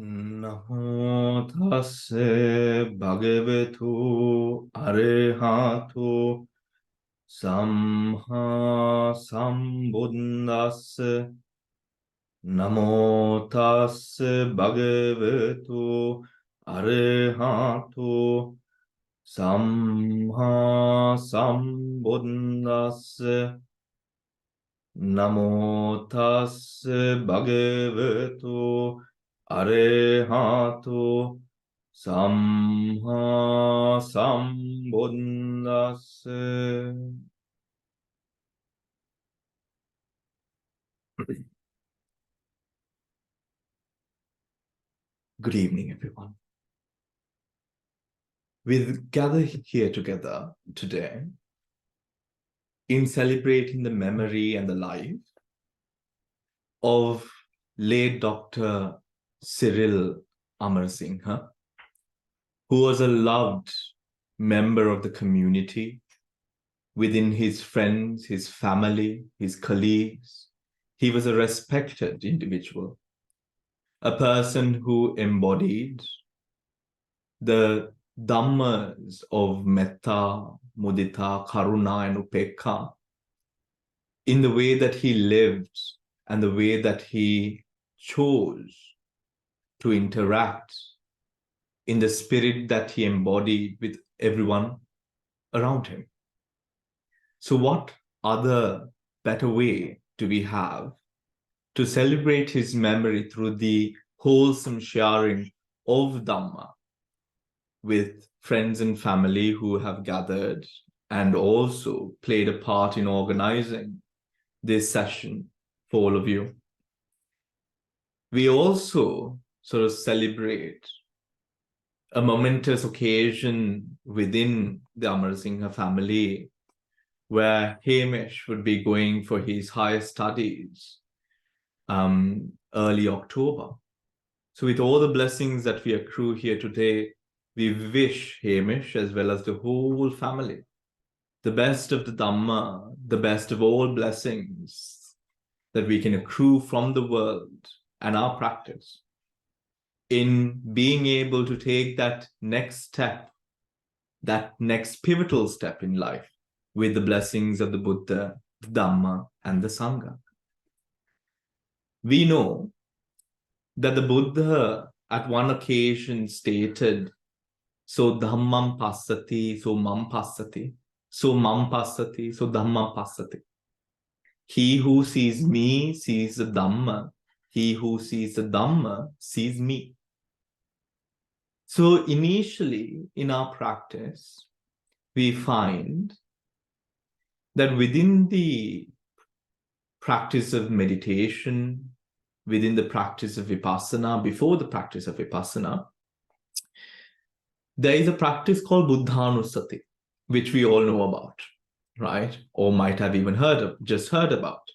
Namo tassa bhagavato arahato samma sambuddhassa. Namo tassa bhagavato arahato samma sambuddhassa. Namo tassa bhagavato arahato samma sambuddhassa. Good evening, everyone. We gather here together today in celebrating the memory and the life of late Dr. Cyril Amarasingha, who was a loved member of the community within his friends, his family, his colleagues. He was a respected individual, a person who embodied the dhammas of metta, mudita, karuna, and upekha in the way that he lived and the way that he chose to interact in the spirit that he embodied with everyone around him. So what other better way do we have to celebrate his memory through the wholesome sharing of Dhamma with friends and family who have gathered and also played a part in organizing this session for all of you. We also sort of celebrate a momentous occasion within the Amarasingha family where Hamish would be going for his higher studies early October. So with all the blessings that we accrue here today, we wish Hamish as well as the whole family the best of the Dhamma, the best of all blessings that we can accrue from the world and our practice in being able to take that next step, that next pivotal step in life with the blessings of the Buddha, the Dhamma, and the Sangha. We know that the Buddha at one occasion stated, so dhammam passati, so mam passati, so mam passati, so dhammam passati. He who sees me sees the Dhamma. He who sees the Dhamma sees me. So initially in our practice, we find that within the practice of meditation, within the practice of vipassana, before the practice of vipassana, there is a practice called buddhanusati, which we all know about, right? Or might have even just heard about.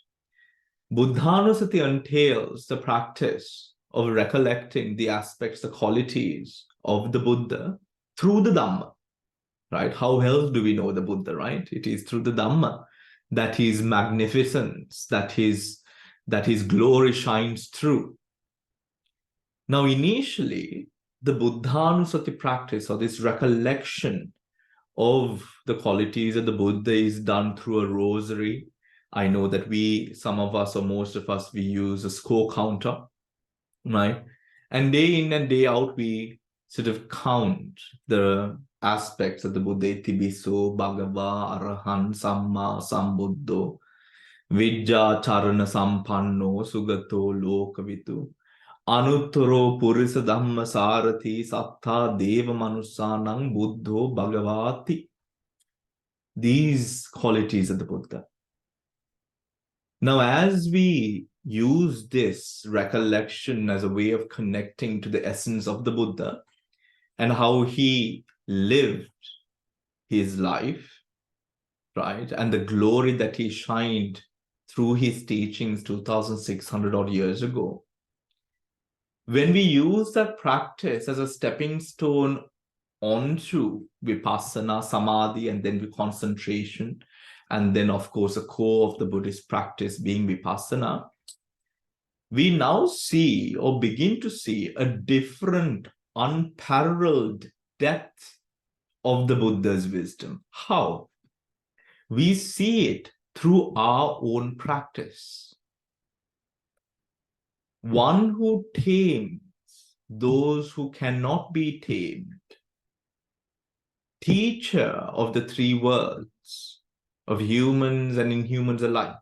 Buddhanusati entails the practice of recollecting the aspects, the qualities of the Buddha through the Dhamma, right? How else do we know the Buddha, right? It is through the Dhamma that his magnificence, that his glory shines through. Now, initially, the Buddhanusati practice, or this recollection of the qualities of the Buddha, is done through a rosary. I know that some of us or most of us, we use a score counter, right? And day in and day out, we sort of count the aspects of the Buddha. Itibiso, Bhagava, Arahan, Samma, Sambuddho, Vijja, Charana, Sampanno, Sugato, Lokavitu, Anuttaro, Purisa, Dhamma, Sarathi, Sattha, Deva, Manusanang, Buddho, Bhagavati. These qualities of the Buddha. Now, as we use this recollection as a way of connecting to the essence of the Buddha and how he lived his life, right, and the glory that he shined through his teachings 2,600 odd years ago, when we use that practice as a stepping stone onto vipassana, samadhi, and then concentration, and then, of course, a core of the Buddhist practice being vipassana, we now see or begin to see a different, unparalleled depth of the Buddha's wisdom. How? We see it through our own practice. One who tames those who cannot be tamed, teacher of the three worlds, of humans and inhumans alike.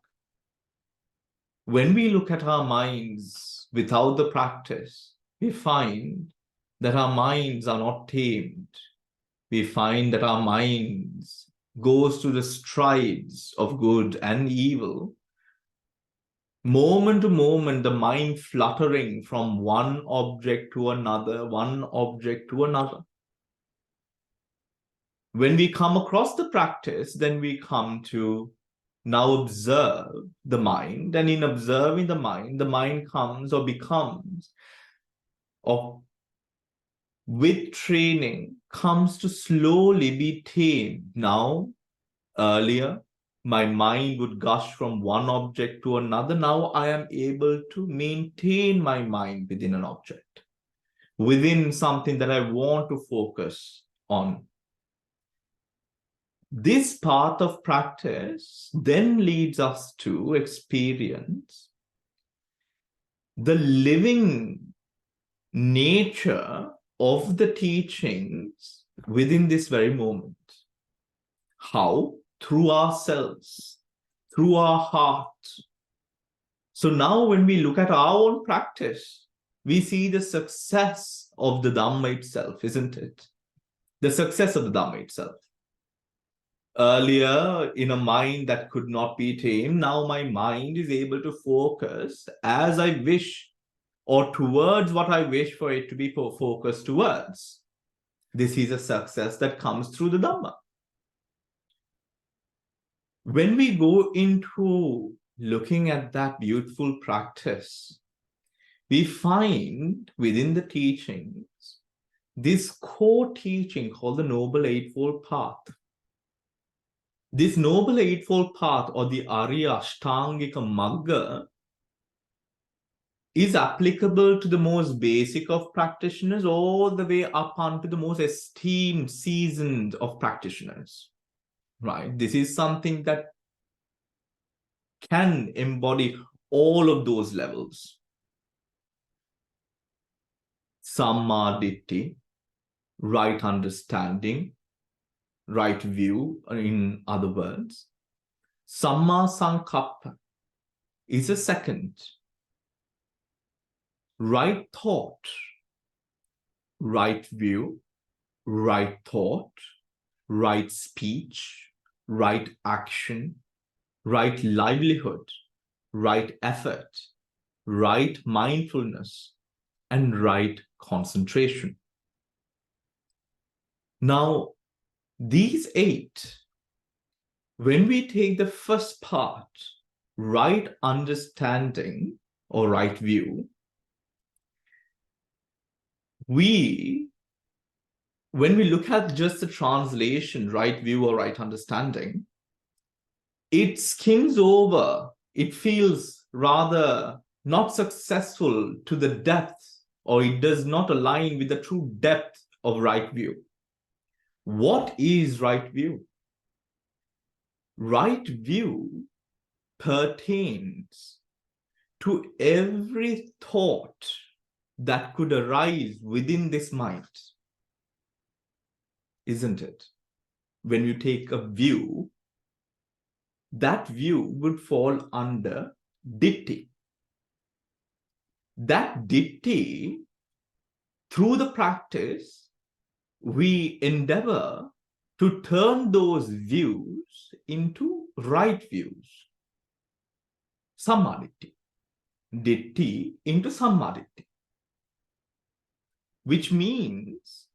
When we look at our minds without the practice, we find that our minds are not tamed. We find that our minds goes through the strides of good and evil. Moment to moment, the mind fluttering from one object to another, one object to another. When we come across the practice, then we come to now observe the mind. And in observing the mind comes or becomes, or with training, comes to slowly be tamed. Now, earlier, my mind would gush from one object to another. Now I am able to maintain my mind within an object, within something that I want to focus on. This path of practice then leads us to experience the living nature of the teachings within this very moment. How? Through ourselves, through our heart. So now when we look at our own practice, we see the success of the Dhamma itself, isn't it? The success of the Dhamma itself. Earlier, in a mind that could not be tamed, now my mind is able to focus as I wish, or towards what I wish for it to be focused towards. This is a success that comes through the Dhamma. When we go into looking at that beautiful practice, we find within the teachings this core teaching called the Noble Eightfold Path. This Noble Eightfold Path, or the Arya Ashtangika Magga, is applicable to the most basic of practitioners all the way up onto the most esteemed, seasoned of practitioners. Right? This is something that can embody all of those levels. Samma Ditti, right understanding, right view, in other words. Samma Sankappa is a second. Right thought, right view, right thought, right speech, right action, right livelihood, right effort, right mindfulness, and right concentration. Now, these 8, when we take the first part, right understanding or right view, when we look at just the translation, right view or right understanding, it skims over, it feels rather not successful to the depth, or it does not align with the true depth of right view. What is right view? Right view pertains to every thought that could arise within this mind, isn't it? When you take a view, that view would fall under ditti. That ditti, through the practice, we endeavor to turn those views into right views. Sammaditthi. Ditti into sammaditthi. Which means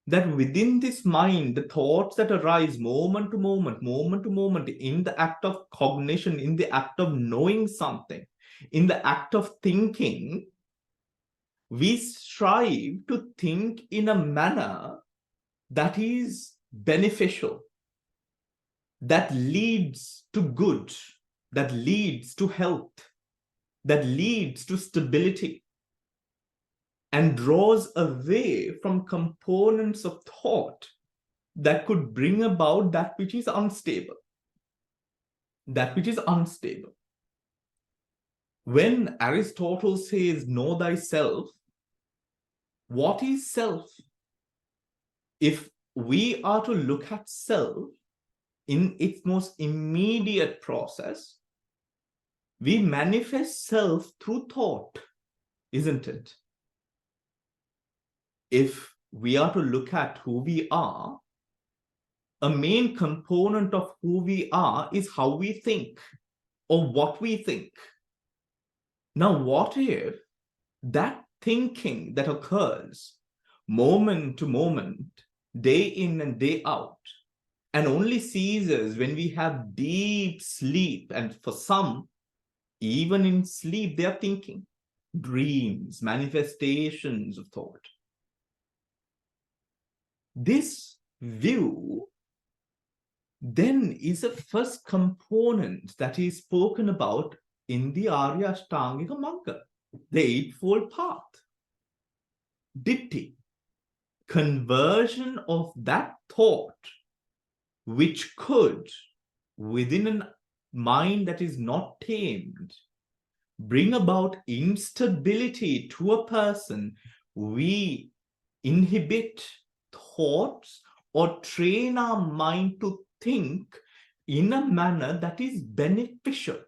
that within this mind, the thoughts that arise moment to moment, in the act of cognition, in the act of knowing something, in the act of thinking, we strive to think in a manner that is beneficial, that leads to good, that leads to health. that leads to stability and draws away from components of thought that could bring about that which is unstable. That which is unstable. When Aristotle says, know thyself, what is self? If we are to look at self in its most immediate process, we manifest self through thought, isn't it? If we are to look at who we are, a main component of who we are is how we think or what we think. Now, what if that thinking that occurs moment to moment, day in and day out, and only ceases when we have deep sleep, and for some, even in sleep, they are thinking, dreams, manifestations of thought. This view then is a first component that is spoken about in the Arya Ashtangika Magga, the Eightfold Path. Ditti, conversion of that thought, which could, within a mind that is not tamed, bring about instability to a person. We inhibit thoughts or train our mind to think in a manner that is beneficial.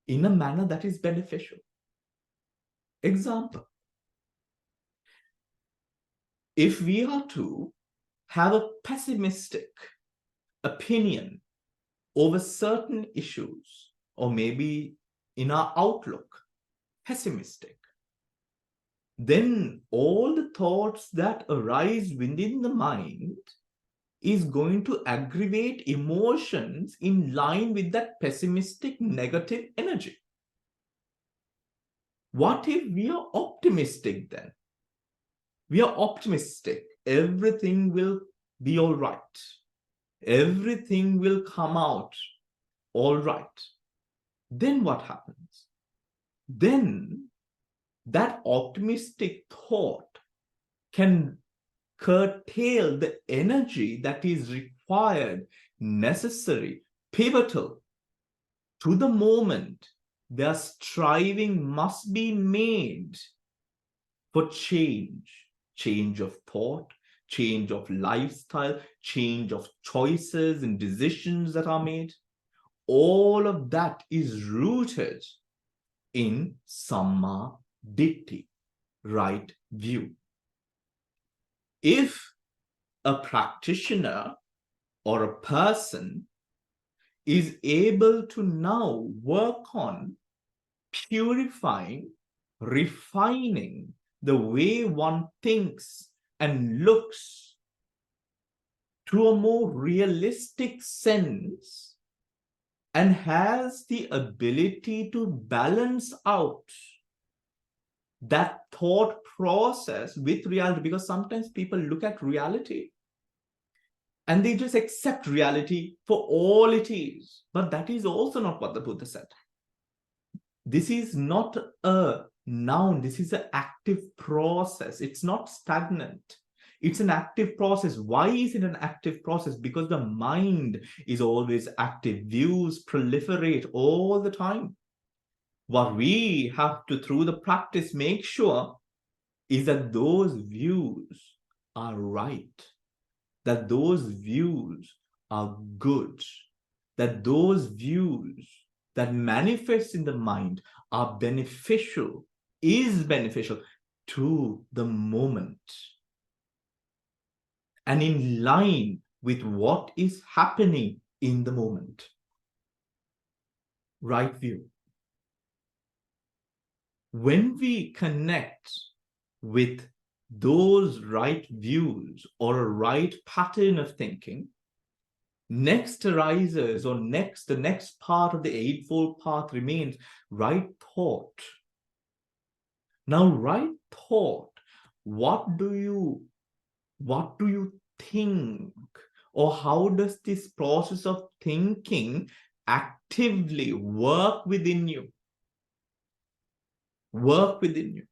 In a manner that is beneficial. Example. If we are to have a pessimistic opinion over certain issues, or maybe in our outlook, pessimistic, then all the thoughts that arise within the mind is going to aggravate emotions in line with that pessimistic negative energy. What if we are optimistic then? We are optimistic. Everything will be all right. Everything will come out all right. Then what happens? Then that optimistic thought can curtail the energy that is required, necessary, pivotal to the moment. Their striving must be made for change of thought, change of lifestyle, change of choices and decisions that are made. All of that is rooted in Samma Ditti, right view. If a practitioner or a person is able to now work on purifying, refining the way one thinks and looks to a more realistic sense, and has the ability to balance out that thought process with reality, because sometimes people look at reality and they just accept reality for all it is. But that is also not what the Buddha said. This is not a noun. This is an active process. It's not stagnant. It's an active process. Why is it an active process? Because the mind is always active. Views proliferate all the time. What we have to, through the practice, make sure is that those views are right, that those views are good, that those views that manifest in the mind are beneficial, is beneficial to the moment, and in line with what is happening in the moment. Right view. When we connect with those right views or a right pattern of thinking, next arises, or the next part of the Eightfold Path remains right thought. Now, right thought, what do you think, or how does this process of thinking actively work within you? work within you.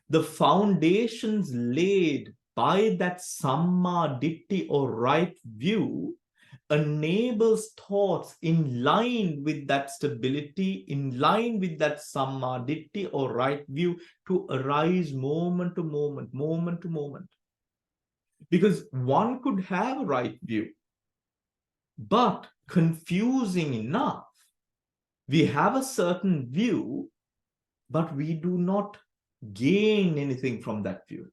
The foundations laid by that Samma Ditti or right view enables thoughts in line with that stability, in line with that Samma Ditti or right view to arise moment to moment, moment to moment. Because one could have a right view, but confusing enough, we have a certain view, but we do not gain anything from that view.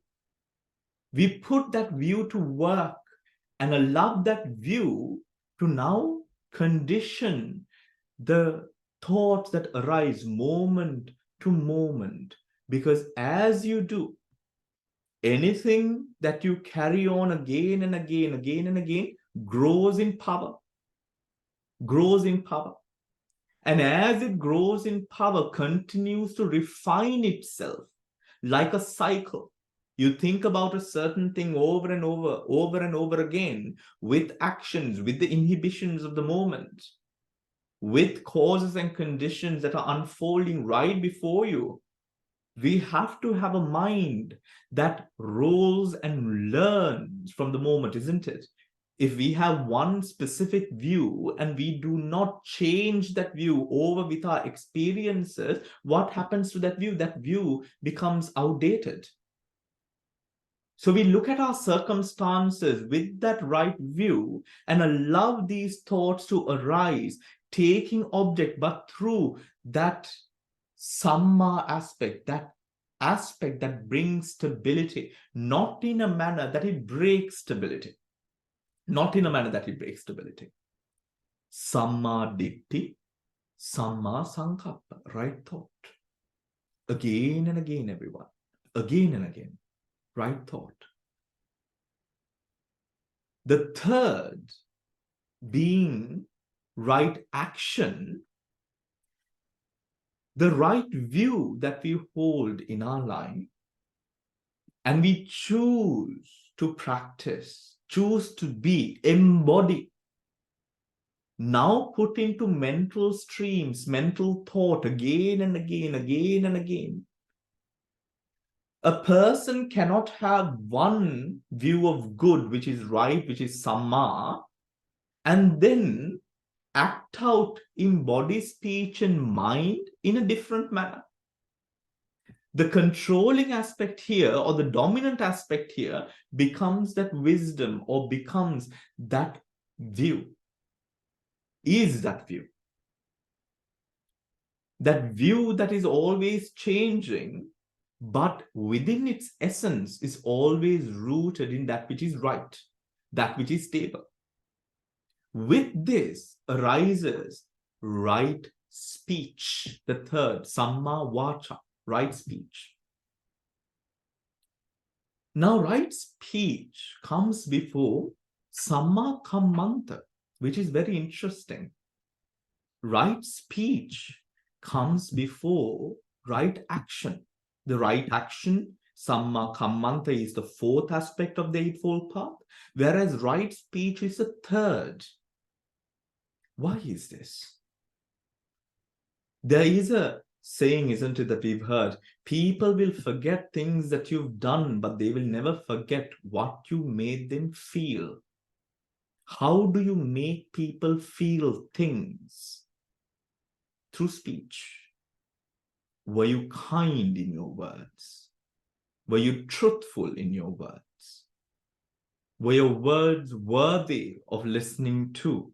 We put that view to work and allow that view to now condition the thoughts that arise moment to moment. Because as you do, anything that you carry on again and again, again and again, grows in power, grows in power. And as it grows in power, continues to refine itself like a cycle. You think about a certain thing over and over again, with actions, with the inhibitions of the moment, with causes and conditions that are unfolding right before you. We have to have a mind that rolls and learns from the moment, isn't it? If we have one specific view and we do not change that view over with our experiences, what happens to that view? That view becomes outdated. So we look at our circumstances with that right view and allow these thoughts to arise, taking object, but through that Samma aspect that brings stability, not in a manner that it breaks stability. Not in a manner that it breaks stability. Samma Ditti, Samma Sankappa, right thought. Again and again, everyone. Again and again, right thought. The third being right action, the right view that we hold in our life, and we choose to practice, choose to be, embody, now put into mental streams, mental thought again and again, again and again. A person cannot have one view of good, which is right, which is Samma, and then act out in body, speech, and mind in a different manner. The controlling aspect here, or the dominant aspect here, becomes that wisdom, or becomes that view. Is that view. That view that is always changing, but within its essence is always rooted in that which is right, that which is stable. With this arises right speech, the third, Samma Vacha, right speech. Now, right speech comes before Samma Kammanta, which is very interesting. Right speech comes before right action. The right action, Samma Kammanta, is the fourth aspect of the Eightfold Path, whereas right speech is the third. Why is this? There is a saying, isn't it, that we've heard, people will forget things that you've done, but they will never forget what you made them feel. How do you make people feel things? Through speech. Were you kind in your words? Were you truthful in your words? Were your words worthy of listening to?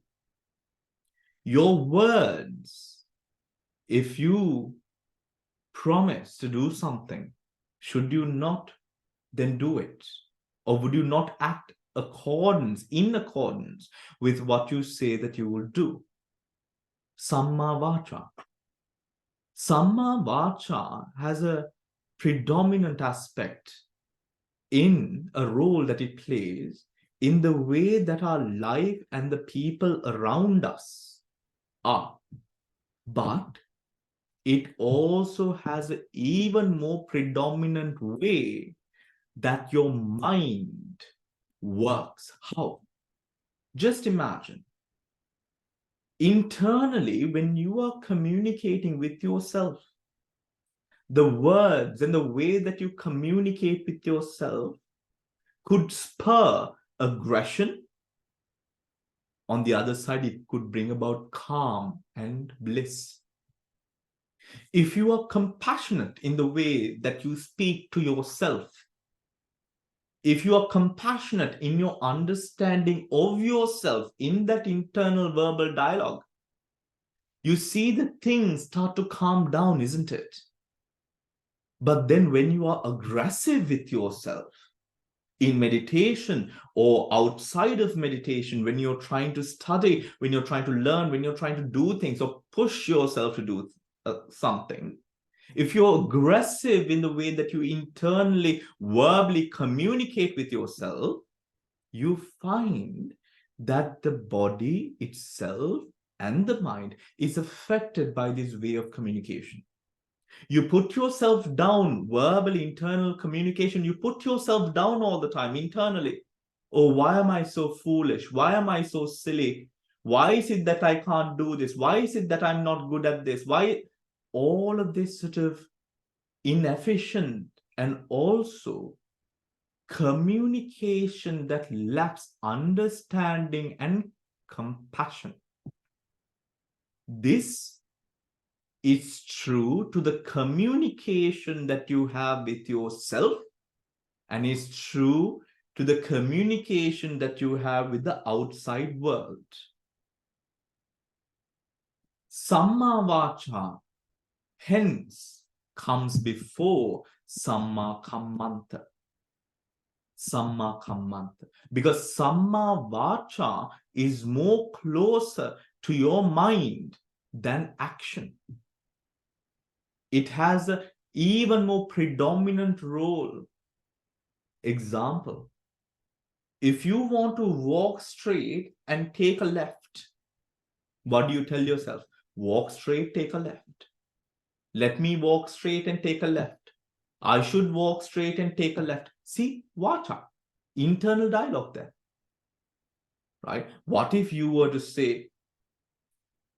Your words, if you promise to do something, should you not then do it? Or would you not act in accordance with what you say that you will do? Samma Vacha. Samma Vacha has a predominant aspect in a role that it plays in the way that our life and the people around us are. But it also has an even more predominant way that your mind works. How? Just imagine. Internally, when you are communicating with yourself, the words and the way that you communicate with yourself could spur aggression. On the other side, it could bring about calm and bliss. If you are compassionate in the way that you speak to yourself, if you are compassionate in your understanding of yourself in that internal verbal dialogue, you see that things start to calm down, isn't it? But then when you are aggressive with yourself in meditation or outside of meditation, when you're trying to study, when you're trying to learn, when you're trying to do things or push yourself to do something, if you're aggressive in the way that you internally, verbally communicate with yourself, you find that the body itself and the mind is affected by this way of communication. You put yourself down, verbally, internal communication, you put yourself down all the time internally. Oh, why am I so foolish? Why am I so silly? Why is it that I can't do this? Why is it that I'm not good at this? Why? All of this sort of inefficient and also communication that lacks understanding and compassion. This is true to the communication that you have with yourself, and is true to the communication that you have with the outside world. Samma vacha, hence, comes before Samma kammanta. Samma kammanta. Because Samma vacha is more closer to your mind than action. It has an even more predominant role. Example, if you want to walk straight and take a left, what do you tell yourself? Walk straight, take a left. Let me walk straight and take a left. I should walk straight and take a left. See, vacha, internal dialogue there. Right? What if you were to say,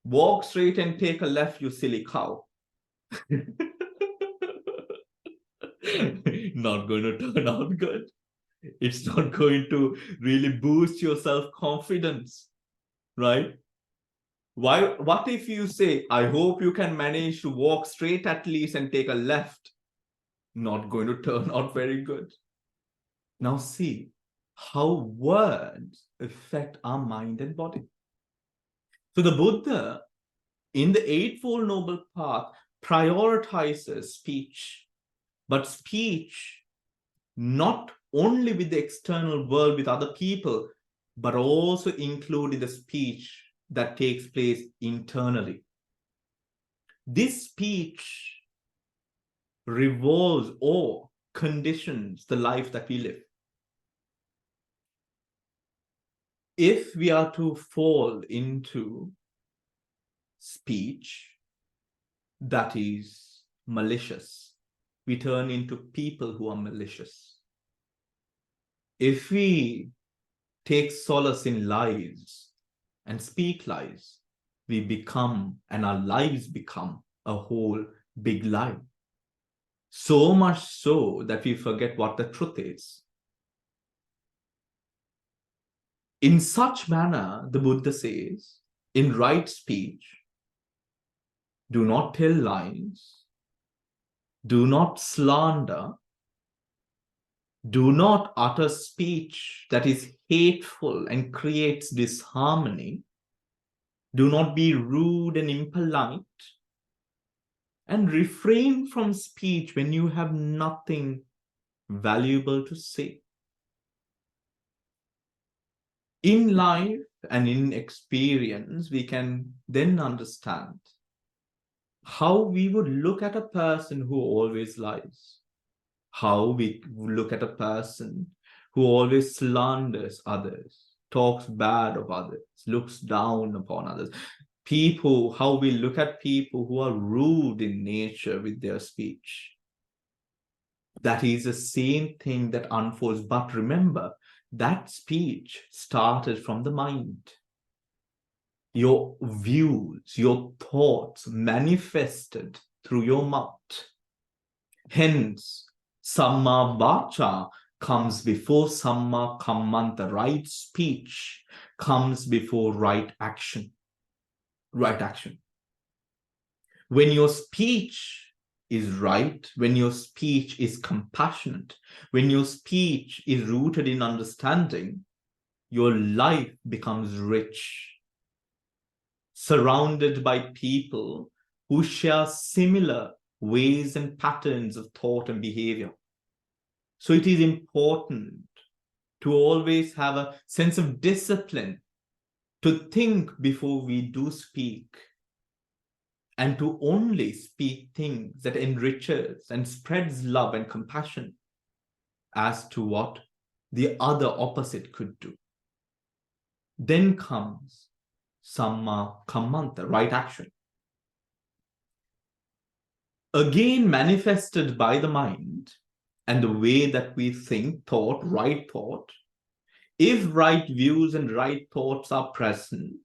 walk straight and take a left, you silly cow? Not going to turn out good. It's not going to really boost your self-confidence, right? What if you say, I hope you can manage to walk straight at least and take a left? Not going to turn out very good. Now see how words affect our mind and body. So the Buddha, in the Eightfold Noble Path, prioritizes speech, but speech not only with the external world, with other people, but also including the speech that takes place internally. This speech revolves or conditions the life that we live. If we are to fall into speech that is malicious, we turn into people who are malicious. If we take solace in lies and speak lies, we become, and our lives become, a whole big lie. So much so that we forget what the truth is. In such manner, the Buddha says, in right speech, do not tell lies, do not slander, do not utter speech that is hateful and creates disharmony, do not be rude and impolite, and refrain from speech when you have nothing valuable to say. In life and in experience, we can then understand how we would look at a person who always lies, how we look at a person who always slanders others, talks bad of others, looks down upon others. People, how we look at people who are rude in nature with their speech. That is the same thing that unfolds. But remember, that speech started from the mind. Your views, your thoughts manifested through your mouth. Hence, Samma Vacha comes before Samma Kammanta. Right speech comes before right action. Right action. When your speech is right, when your speech is compassionate, when your speech is rooted in understanding, your life becomes rich, surrounded by people who share similar ways and patterns of thought and behavior. So it is important to always have a sense of discipline, to think before we do speak, and to only speak things that enriches and spreads love and compassion as to what the other opposite could do. Then comes Samma Kammanta, right action. Again, manifested by the mind and the way that we think, thought, right thought. If right views and right thoughts are present,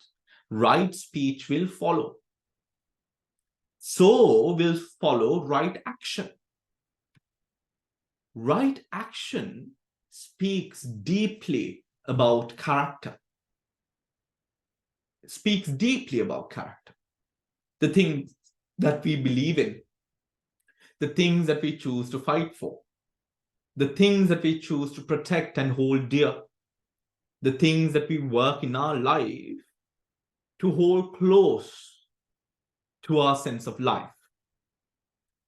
right speech will follow. So will follow right action. Right action speaks deeply about character. It speaks deeply about character. The things that we believe in, the things that we choose to fight for, the things that we choose to protect and hold dear, the things that we work in our life to hold close to our sense of life.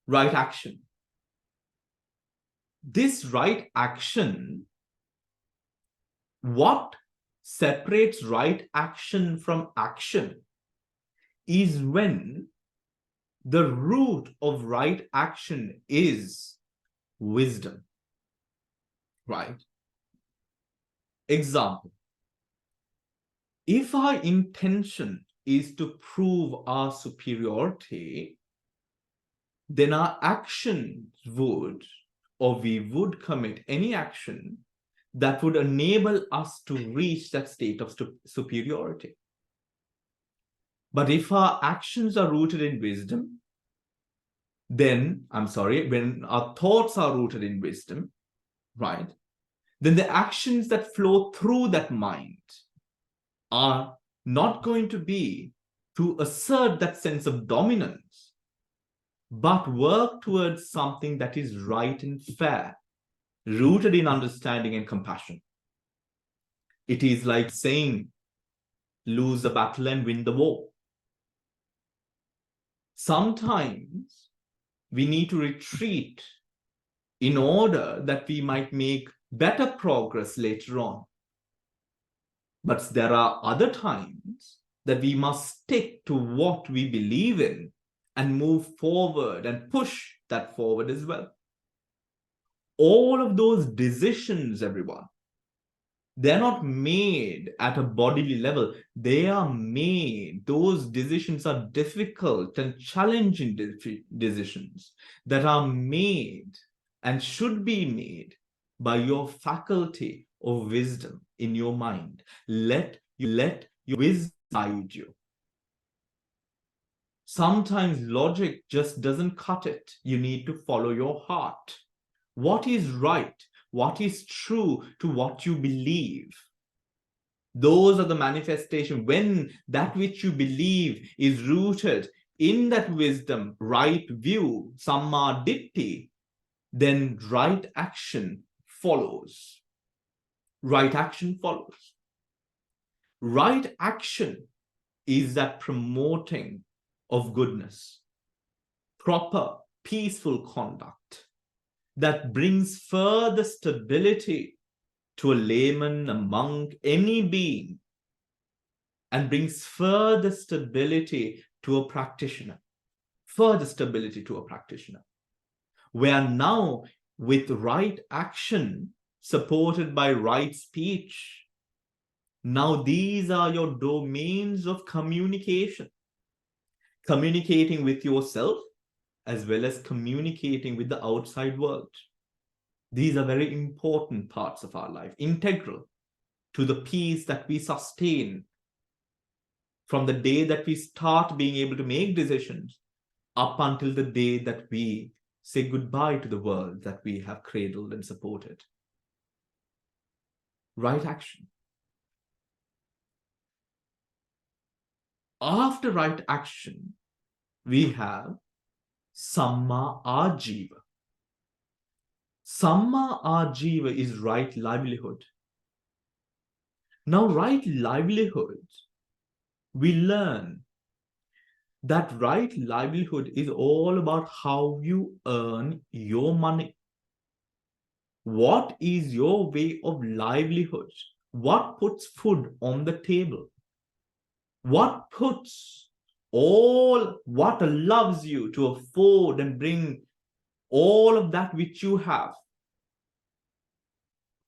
Right action. This right action, what separates right action from action is when the root of right action is wisdom. Right? Example. If our intention is to prove our superiority, then our actions would, or we would commit any action that would enable us to reach that state of superiority. But if our actions are rooted in wisdom, then, when our thoughts are rooted in wisdom, right, then the actions that flow through that mind are not going to be to assert that sense of dominance, but work towards something that is right and fair, rooted in understanding and compassion. It is like saying, lose the battle and win the war. Sometimes we need to retreat in order that we might make better progress later on. But there are other times that we must stick to what we believe in and move forward and push that forward as well. All of those decisions, everyone, they're not made at a bodily level. They are made, those decisions are difficult and challenging decisions that are made and should be made by your faculty of wisdom in your mind. Let your wisdom guide you. Sometimes logic just doesn't cut it. You need to follow your heart. What is right? What is true to what you believe? Those are the manifestation. When that which you believe is rooted in that wisdom, right view, samma ditti, then right action follows. Right action follows. Right action is that promoting of goodness, proper, peaceful conduct that brings further stability to a layman, a monk, any being, and brings further stability to a practitioner. Further stability to a practitioner. Where now, with right action, supported by right speech, now these are your domains of communication. Communicating with yourself, as well as communicating with the outside world. These are very important parts of our life, integral to the peace that we sustain from the day that we start being able to make decisions up until the day that we say goodbye to the world that we have cradled and supported. Right action. After right action, we have Samma Ajiva. Samma Ajiva is right livelihood. Now, right livelihood, we learn that right livelihood is all about how you earn your money. What is your way of livelihood? What puts food on the table? What puts what allows you to afford and bring all of that which you have?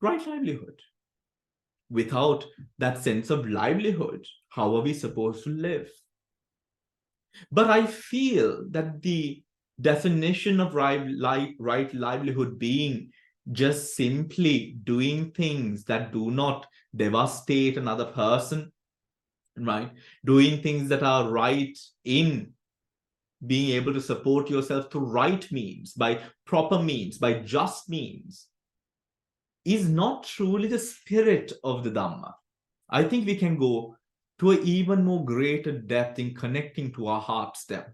Right livelihood. Without that sense of livelihood, how are we supposed to live? But I feel that the definition of right livelihood being just simply doing things that do not devastate another person, right? Doing things that are right in being able to support yourself through right means, by proper means, by just means, is not truly the spirit of the Dhamma. I think we can go to an even more greater depth in connecting to our heart stem.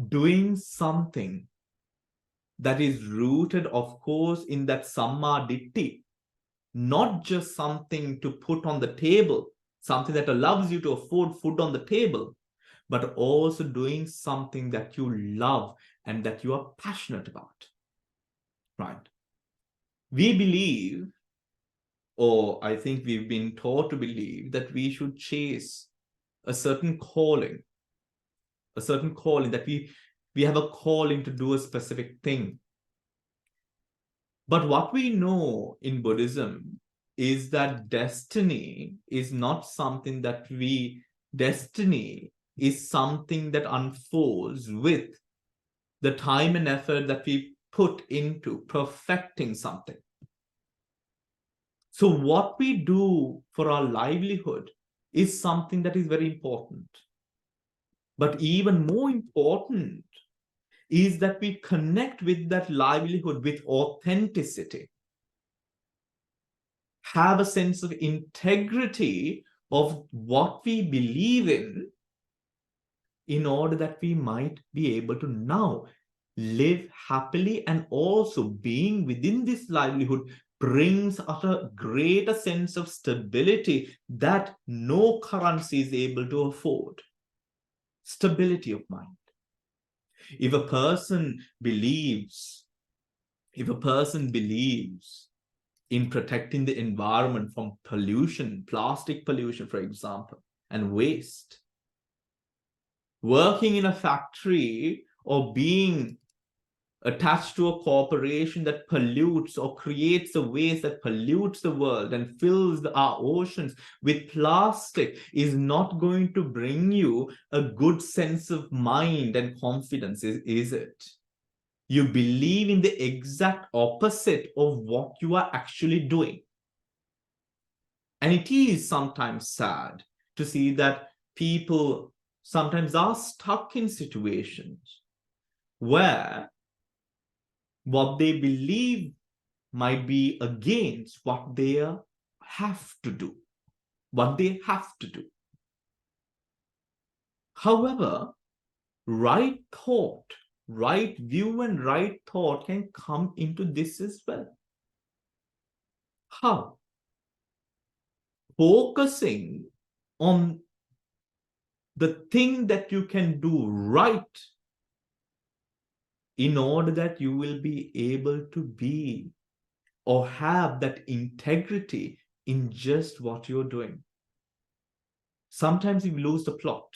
Doing something that is rooted, of course, in that Samma Ditti, not just something to put on the table, something that allows you to afford food on the table, but also doing something that you love and that you are passionate about, right? We believe, or I think we've been taught to believe, that we should chase a certain calling, that we have a calling to do a specific thing. But what we know in Buddhism is that destiny is not something that destiny is something that unfolds with the time and effort that we put into perfecting something. So what we do for our livelihood is something that is very important. But even more important is that we connect with that livelihood with authenticity. Have a sense of integrity of what we believe in order that we might be able to now live happily, and also being within this livelihood brings us a greater sense of stability that no currency is able to afford. Stability of mind. If a person believes in protecting the environment from pollution, plastic pollution, for example, and waste, working in a factory or being attached to a corporation that pollutes or creates a waste that pollutes the world and fills our oceans with plastic is not going to bring you a good sense of mind and confidence, is it? You believe in the exact opposite of what you are actually doing. And it is sometimes sad to see that people sometimes are stuck in situations where what they believe might be against what they have to do. However, right thought, right view, and right thought can come into this as well. How? Focusing on the thing that you can do right in order that you will be able to be or have that integrity in just what you're doing. Sometimes you lose the plot.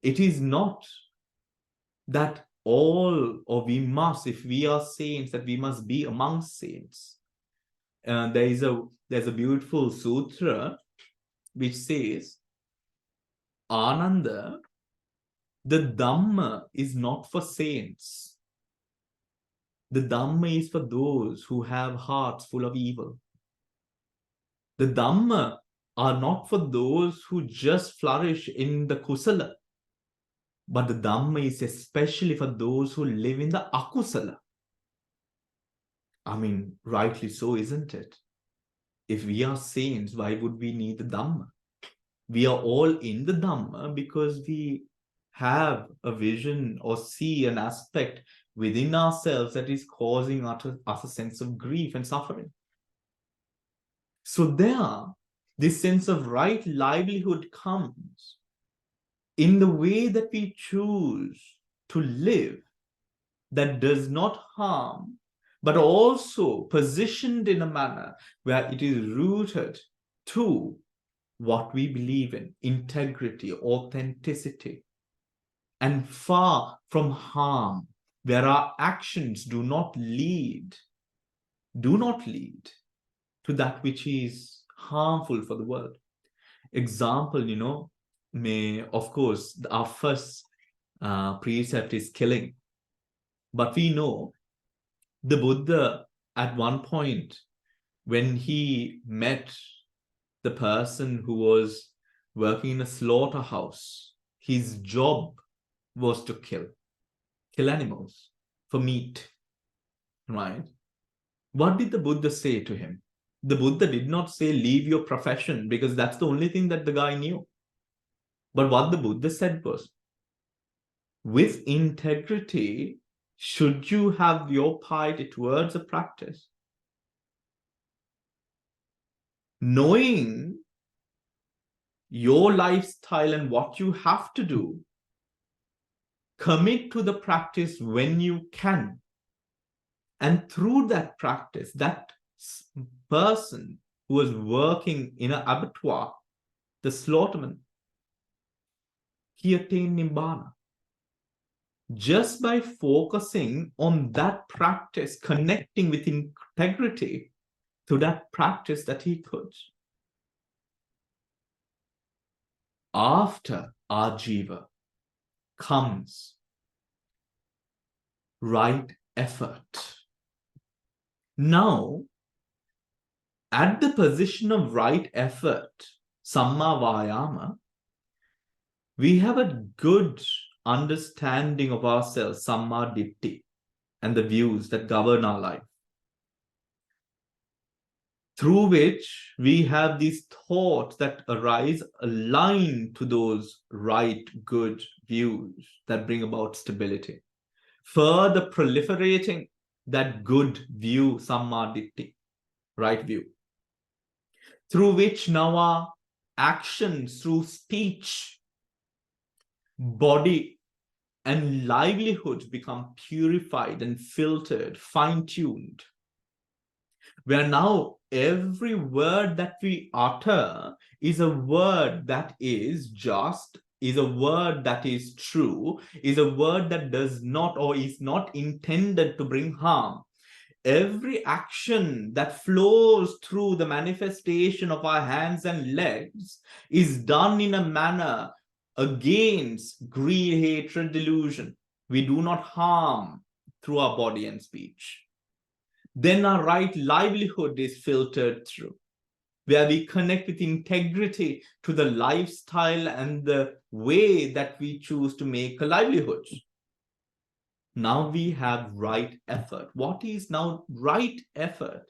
It is not that all, or we must, if we are saints, that we must be amongst saints. There's a beautiful sutra which says, Ananda, the Dhamma is not for saints. The Dhamma is for those who have hearts full of evil. The Dhamma are not for those who just flourish in the Kusala. But the Dhamma is especially for those who live in the akusala. I mean, rightly so, isn't it? If we are saints, why would we need the Dhamma? We are all in the Dhamma because we have a vision or see an aspect within ourselves that is causing us a sense of grief and suffering. So there, this sense of right livelihood comes in the way that we choose to live that does not harm, but also positioned in a manner where it is rooted to what we believe in, integrity, authenticity, and far from harm, where our actions do not lead to that which is harmful for the world. Example, of course, our first precept is killing. But we know the Buddha at one point, when he met the person who was working in a slaughterhouse, his job was to kill animals for meat, right? What did the Buddha say to him? The Buddha did not say, leave your profession, because that's the only thing that the guy knew. But what the Buddha said was, with integrity, should you have your piety towards a practice, knowing your lifestyle and what you have to do, commit to the practice when you can. And through that practice, that person who was working in an abattoir, the slaughterman, he attained Nibbana. Just by focusing on that practice, connecting with integrity to that practice that he could. After Ajiva comes right effort. Now, at the position of right effort, Samma Vayama, we have a good understanding of ourselves, Samma Ditti, and the views that govern our life, through which we have these thoughts that arise aligned to those right, good views that bring about stability, further proliferating that good view, Samma Ditti, right view, through which now our actions through speech, body, and livelihood become purified and filtered, fine-tuned, where now every word that we utter is a word that is just, is a word that is true, is a word that does not or is not intended to bring harm. Every action that flows through the manifestation of our hands and legs is done in a manner against greed, hatred, delusion. We do not harm through our body and speech. Then our right livelihood is filtered through, where we connect with integrity to the lifestyle and the way that we choose to make a livelihood. Now we have right effort. What is now right effort?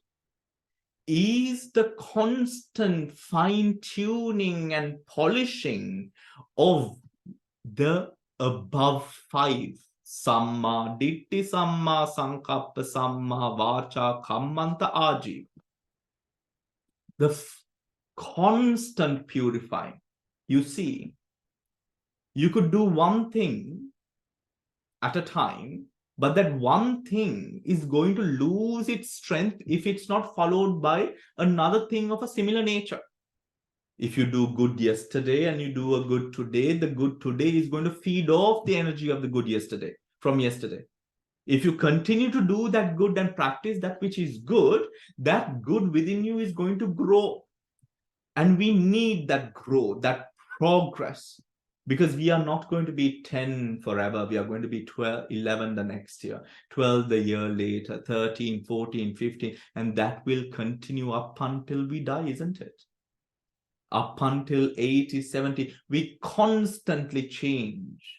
Is the constant fine-tuning and polishing of the above five. Samma Ditti, Samma Sankappa, Samma Vacha, Kammanta, Ajiva. The constant purifying. You see, you could do one thing at a time, but that one thing is going to lose its strength if it's not followed by another thing of a similar nature. If you do good yesterday and you do a good today, the good today is going to feed off the energy of the good yesterday from yesterday. If you continue to do that good and practice that which is good, that good within you is going to grow. And we need that growth, that progress, because we are not going to be 10 forever. We are going to be 12, 11 the next year, 12 the year later, 13, 14, 15, and that will continue up until we die, isn't it? Up until 80, 70, we constantly change.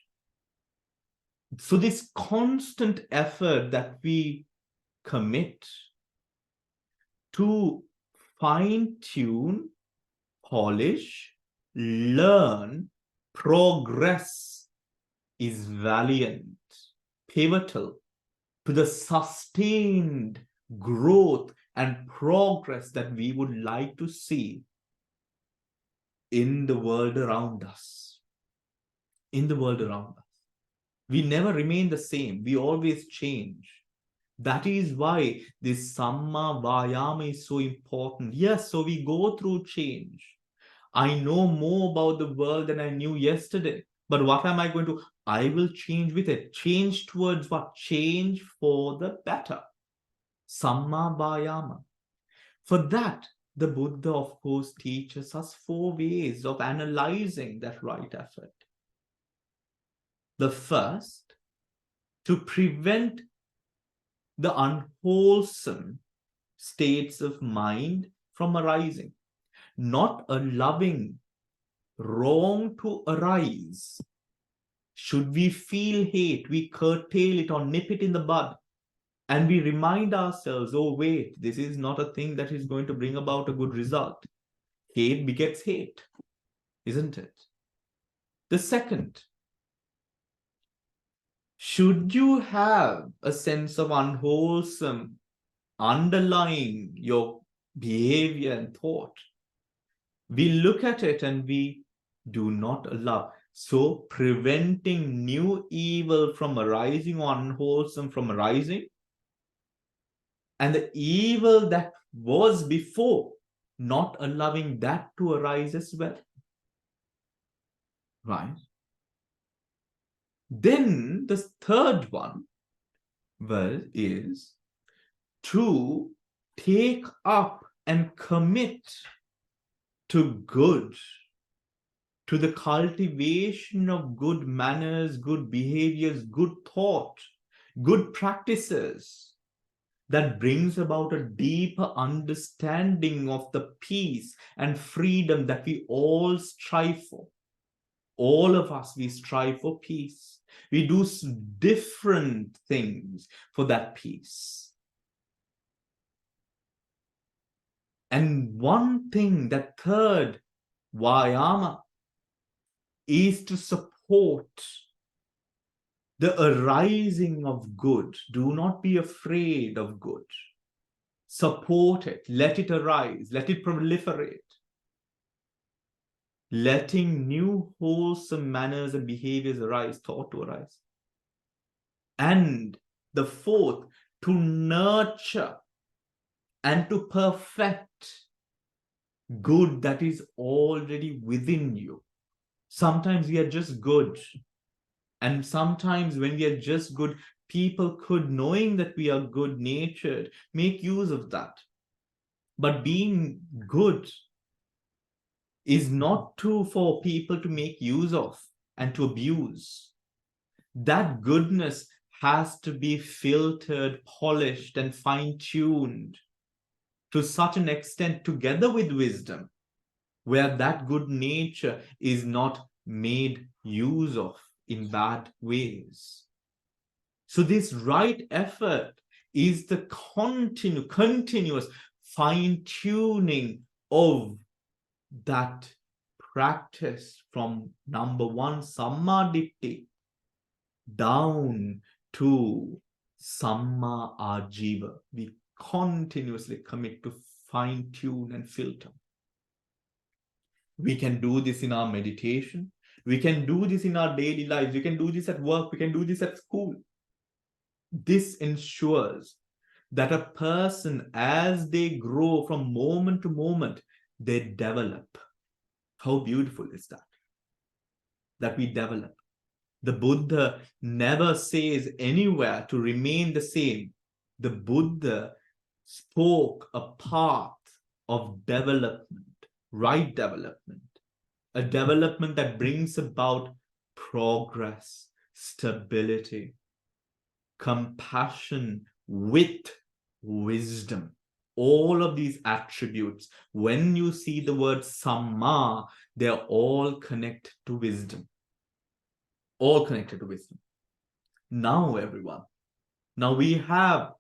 So this constant effort that we commit to fine-tune, polish, learn, progress is valiant, pivotal to the sustained growth and progress that we would like to see in the world around us. In the world around us. We never remain the same. We always change. That is why this Samma Vayama is so important. Yes, so we go through change. I know more about the world than I knew yesterday. But what am I going to? I will change with it. Change towards what? Change for the better. Samma Vayama. For that, the Buddha, of course, teaches us 4 ways of analyzing that right effort. The first, to prevent the unwholesome states of mind from arising, not allowing wrong to arise. Should we feel hate, we curtail it or nip it in the bud, and we remind ourselves, oh wait, this is not a thing that is going to bring about a good result. Hate begets hate, isn't it? The second, should you have a sense of unwholesome underlying your behavior and thought, we look at it and we do not allow. So preventing new evil from arising or unwholesome from arising, and the evil that was before, not allowing that to arise as well. Right? Then the third one, well, is to take up and commit to good, to the cultivation of good manners, good behaviors, good thought, good practices that brings about a deeper understanding of the peace and freedom that we all strive for. All of us, we strive for peace. We do different things for that peace. And one thing, that third Vayama, is to support the arising of good. Do not be afraid of good. Support it. Let it arise. Let it proliferate. Letting new wholesome manners and behaviors arise, thought to arise. And the fourth, to nurture and to perfect good that is already within you. Sometimes we are just good. And sometimes when we are just good, people could, knowing that we are good-natured, make use of that. But being good is not for people to make use of and to abuse. That goodness has to be filtered, polished, and fine-tuned to such an extent, together with wisdom, where that good nature is not made use of in bad ways. So this right effort is the continuous fine-tuning of that practice from number 1, Samma Ditti, down to Samma Ajiva. We continuously commit to fine-tune and filter. We can do this in our meditation. We can do this in our daily lives. We can do this at work. We can do this at school. This ensures that a person, as they grow from moment to moment, they develop. How beautiful is that? That we develop. The Buddha never says anywhere to remain the same. The Buddha spoke a path of development, right development, a development that brings about progress, stability, compassion with wisdom. All of these attributes, when you see the word Samma, they're all connected to wisdom. All connected to wisdom. Now, everyone, now we have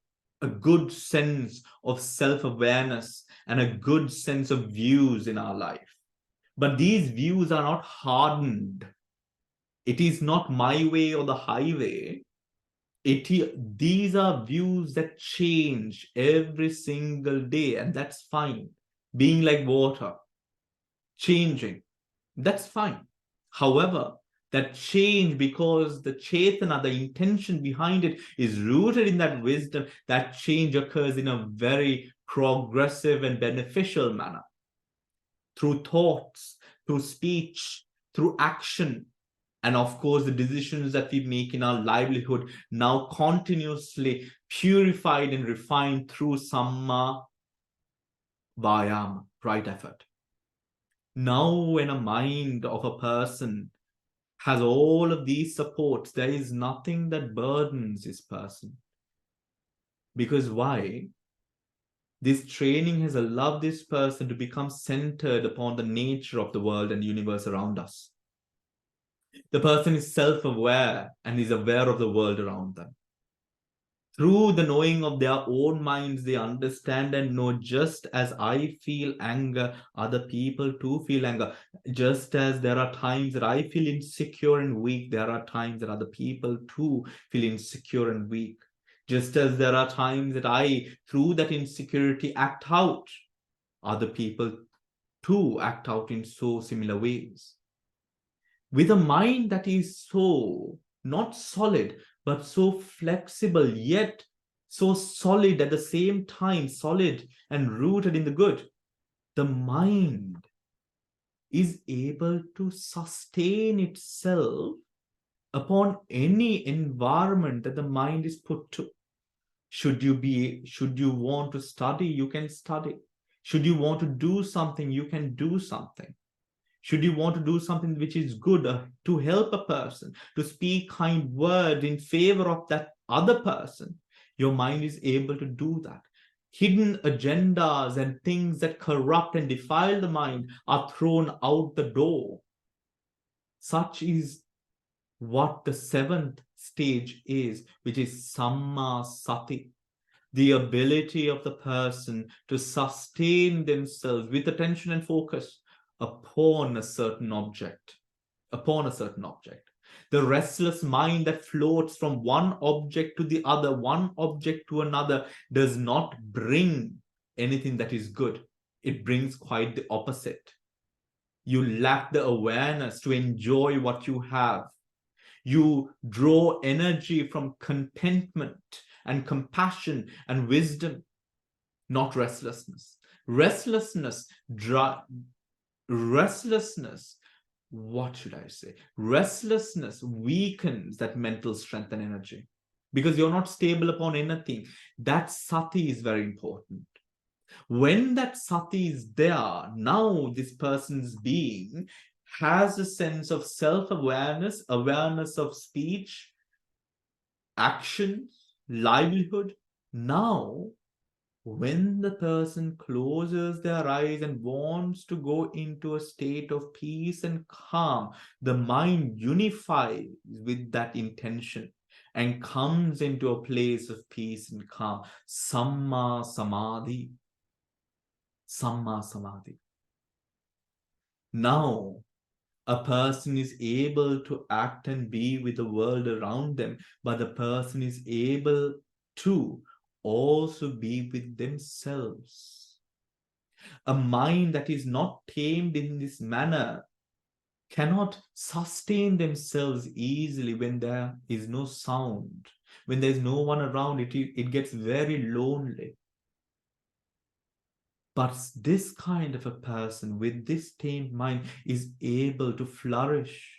a good sense of self-awareness and a good sense of views in our life. But these views are not hardened. It is not my way or the highway. These are views that change every single day, and that's fine. Being like water, changing, that's fine. However, that change, because the chetana, the intention behind it, is rooted in that wisdom, that change occurs in a very progressive and beneficial manner. Through thoughts, through speech, through action, and of course the decisions that we make in our livelihood, now continuously purified and refined through samma vayama, right effort. Now when a mind of a person has all of these supports, there is nothing that burdens this person. Because why? This training has allowed this person to become centered upon the nature of the world and universe around us. The person is self-aware and is aware of the world around them. Through the knowing of their own minds, they understand and know, just as I feel anger, other people too feel anger. Just as there are times that I feel insecure and weak, there are times that other people too feel insecure and weak. Just as there are times that I, through that insecurity, act out, other people too act out in so similar ways. With a mind that is so not solid, but so flexible, yet so solid at the same time, solid and rooted in the good, the mind is able to sustain itself upon any environment that the mind is put to. Should you want to study, you can study. Should you want to do something, you can do something. Should you want to do something which is good, to help a person, to speak kind word in favor of that other person, your mind is able to do that. Hidden agendas and things that corrupt and defile the mind are thrown out the door. Such is what the seventh stage is, which is samma sati. The ability of the person to sustain themselves with attention and focus upon a certain object, The restless mind that floats from one object to the other, one object to another, does not bring anything that is good. It brings quite the opposite. You lack the awareness to enjoy what you have. You draw energy from contentment and compassion and wisdom, not restlessness. Restlessness, what should I say? Restlessness weakens that mental strength and energy because you're not stable upon anything. That sati is very important. When that sati is there, now this person's being has a sense of self-awareness, awareness of speech, actions, livelihood. Now, when the person closes their eyes and wants to go into a state of peace and calm, the mind unifies with that intention and comes into a place of peace and calm. Samma samadhi. Samma samadhi. Now, a person is able to act and be with the world around them, but the person is able to also be with themselves. A mind that is not tamed in this manner cannot sustain themselves easily when there is no sound. When there is no one around, it gets very lonely. But this kind of a person with this tamed mind is able to flourish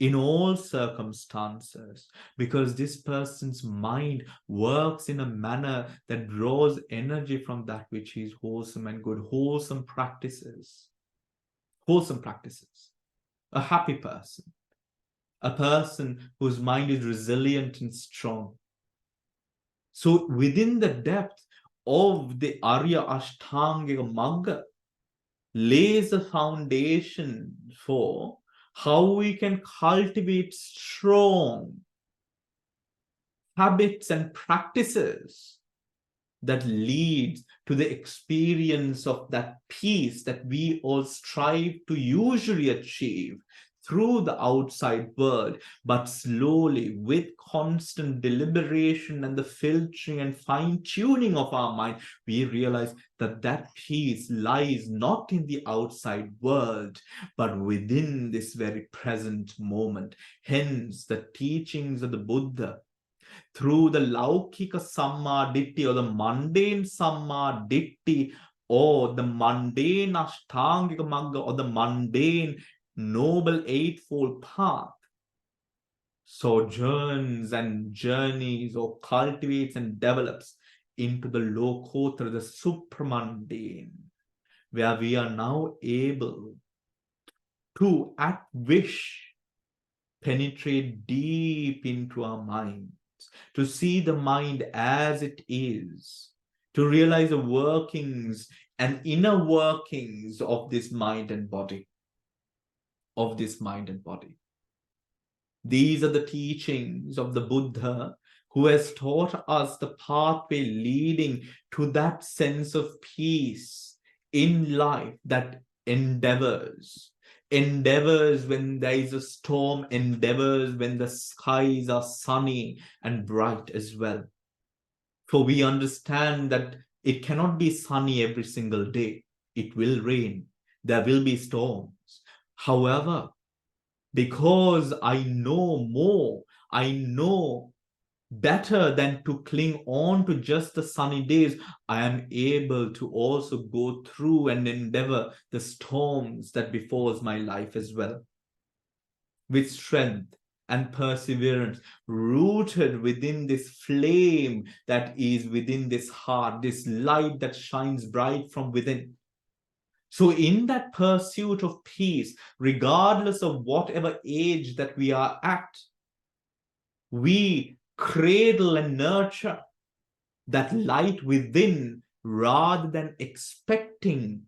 in all circumstances because this person's mind works in a manner that draws energy from that which is wholesome and good, wholesome practices. Wholesome practices. A happy person. A person whose mind is resilient and strong. So within the depth of the Arya Ashtanga Magga lays a foundation for how we can cultivate strong habits and practices that leads to the experience of that peace that we all strive to usually achieve through the outside world, but slowly, with constant deliberation and the filtering and fine-tuning of our mind, we realize that that peace lies not in the outside world, but within this very present moment. Hence, the teachings of the Buddha through the Laukika Samma Ditti or the mundane Samma Ditti or the mundane Ashtangika Magga or the mundane Noble Eightfold Path sojourns and journeys or cultivates and develops into the Lokottara, the supramundane, where we are now able to at wish penetrate deep into our mind, to see the mind as it is, to realize the workings and inner workings of this mind and body, These are the teachings of the Buddha, who has taught us the pathway leading to that sense of peace in life that endeavors when there is a storm, endeavors when the skies are sunny and bright as well. For we understand that it cannot be sunny every single day. It will rain. There will be storms. However, because I know more, I know better than to cling on to just the sunny days, I am able to also go through and endeavor the storms that befalls my life as well, with strength and perseverance, rooted within this flame that is within this heart, this light that shines bright from within. So in that pursuit of peace, regardless of whatever age that we are at, we cradle and nurture that light within rather than expecting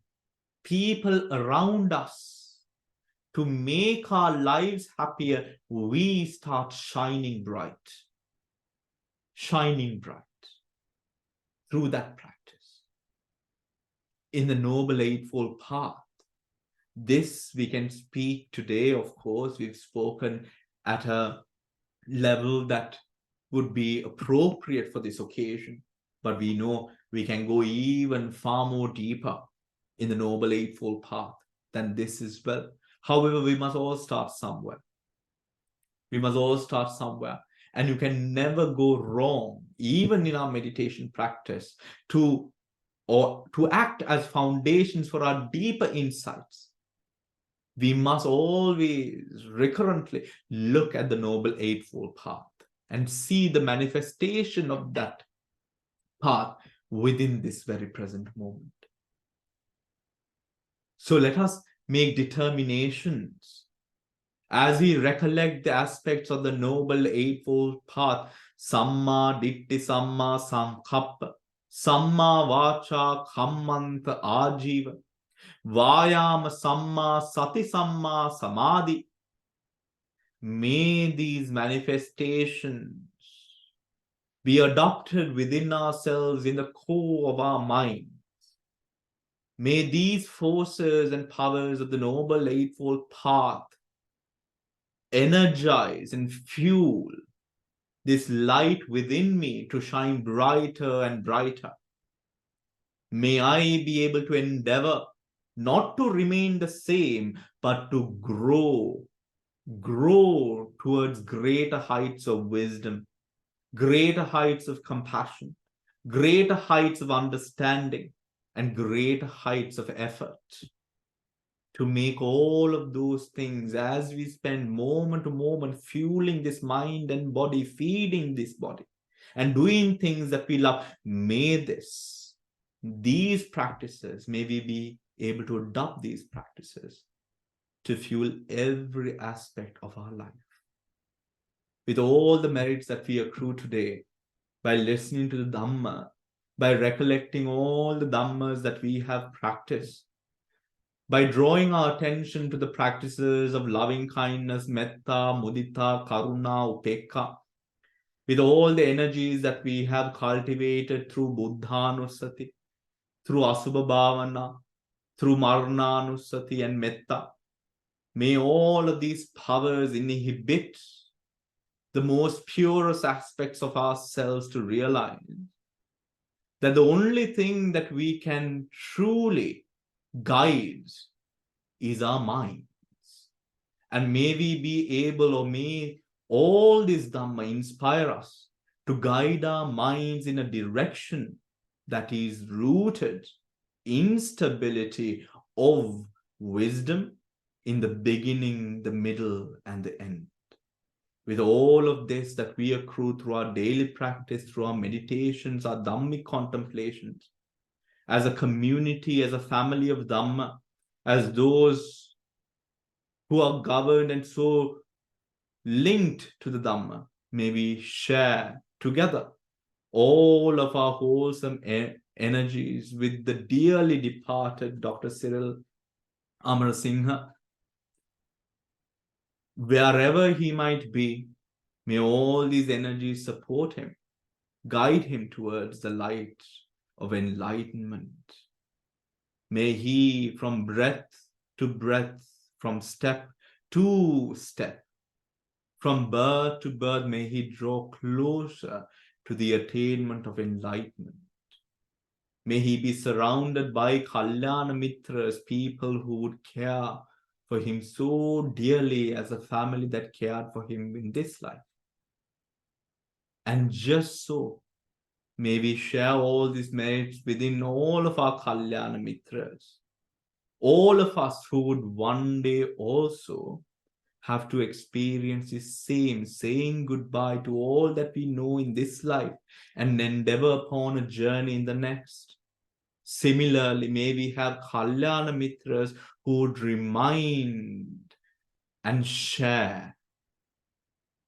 people around us to make our lives happier. We start shining bright through that practice. In the Noble Eightfold Path, this we can speak today. Of course, we've spoken at a level that would be appropriate for this occasion, but we know we can go even far more deeper in the Noble Eightfold Path than this as well. However, we must all start somewhere. And you can never go wrong, even in our meditation practice, to act as foundations for our deeper insights. We must always recurrently look at the Noble Eightfold Path and see the manifestation of that path within this very present moment. So let us make determinations as we recollect the aspects of the Noble Eightfold Path: Samma Ditti, Samma Sankappa, Samma Vacha Kammanta Ajiva, Vayama Samma Sati Samma Samadhi. May these manifestations be adopted within ourselves in the core of our minds. May these forces and powers of the Noble Eightfold Path energize and fuel this light within me to shine brighter and brighter. May I be able to endeavor not to remain the same, but to grow towards greater heights of wisdom, greater heights of compassion, greater heights of understanding, and greater heights of effort. To make all of those things, as we spend moment to moment fueling this mind and body, feeding this body, and doing things that we love, may these practices, may we be able to adopt these practices to fuel every aspect of our life. With all the merits that we accrue today, by listening to the Dhamma, by recollecting all the Dhammas that we have practiced, by drawing our attention to the practices of loving kindness, metta, mudita, karuna, upekka, with all the energies that we have cultivated through Buddhanusati, through Asubha Bhavana, through Marnanusati and Metta, may all of these powers inhibit the most purest aspects of ourselves to realize that the only thing that we can truly guide is our minds. And may we be able, or may all this Dhamma inspire us to guide our minds in a direction that is rooted in stability of wisdom in the beginning, the middle, and the end. With all of this that we accrue through our daily practice, through our meditations, our Dhammic contemplations, as a community, as a family of Dhamma, as those who are governed and so linked to the Dhamma, may we share together all of our wholesome energies with the dearly departed Dr. Cyril Amarasingha. Wherever he might be, may all these energies support him, guide him towards the light of enlightenment. May he, from breath to breath, from step to step, from birth to birth, may he draw closer to the attainment of enlightenment. May he be surrounded by Kalyanamitra's, people who would care for him so dearly as a family that cared for him in this life. And just so, may we share all these merits within all of our Kalyanamitra's, all of us who would one day also have to experience the same, saying goodbye to all that we know in this life and endeavor upon a journey in the next. Similarly, may we have Kalyanamitra's who would remind and share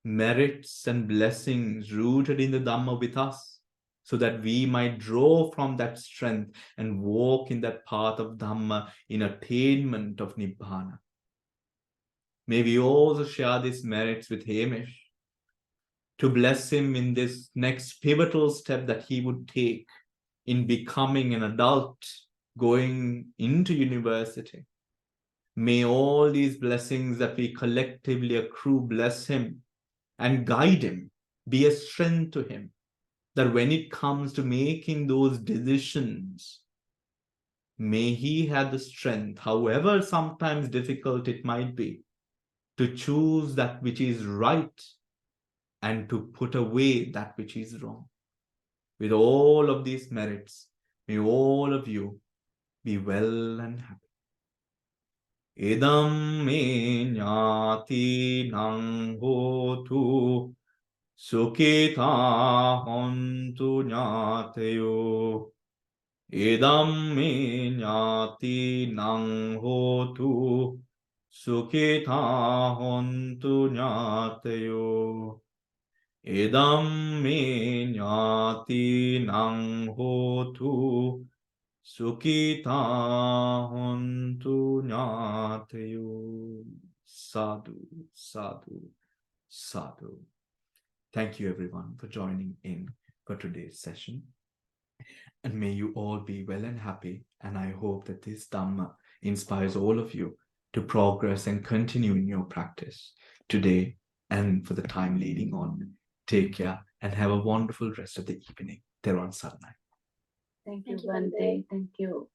merits and blessings rooted in the Dhamma with us, so that we might draw from that strength and walk in that path of Dhamma in attainment of Nibbana. May we also share these merits with Hamish, to bless him in this next pivotal step that he would take in becoming an adult, going into university. May all these blessings that we collectively accrue bless him and guide him, be a strength to him, that when it comes to making those decisions, may he have the strength, however sometimes difficult it might be, to choose that which is right and to put away that which is wrong. With all of these merits, may all of you be well and happy. Idam me jnati nang hotu sukhita hontu jnateyo. Idam me jnati nang hotu sukhita hontu jnateyo. Idam me jnati nang hotu sukhita hontu jnateyo. Sadhu, sadhu, sadhu. Thank you everyone for joining in for today's session. And may you all be well and happy. And I hope that this Dhamma inspires all of you to progress and continue in your practice today and for the time leading on. Take care and have a wonderful rest of the evening. Theron Sarnai. Thank you, Bante. Thank you.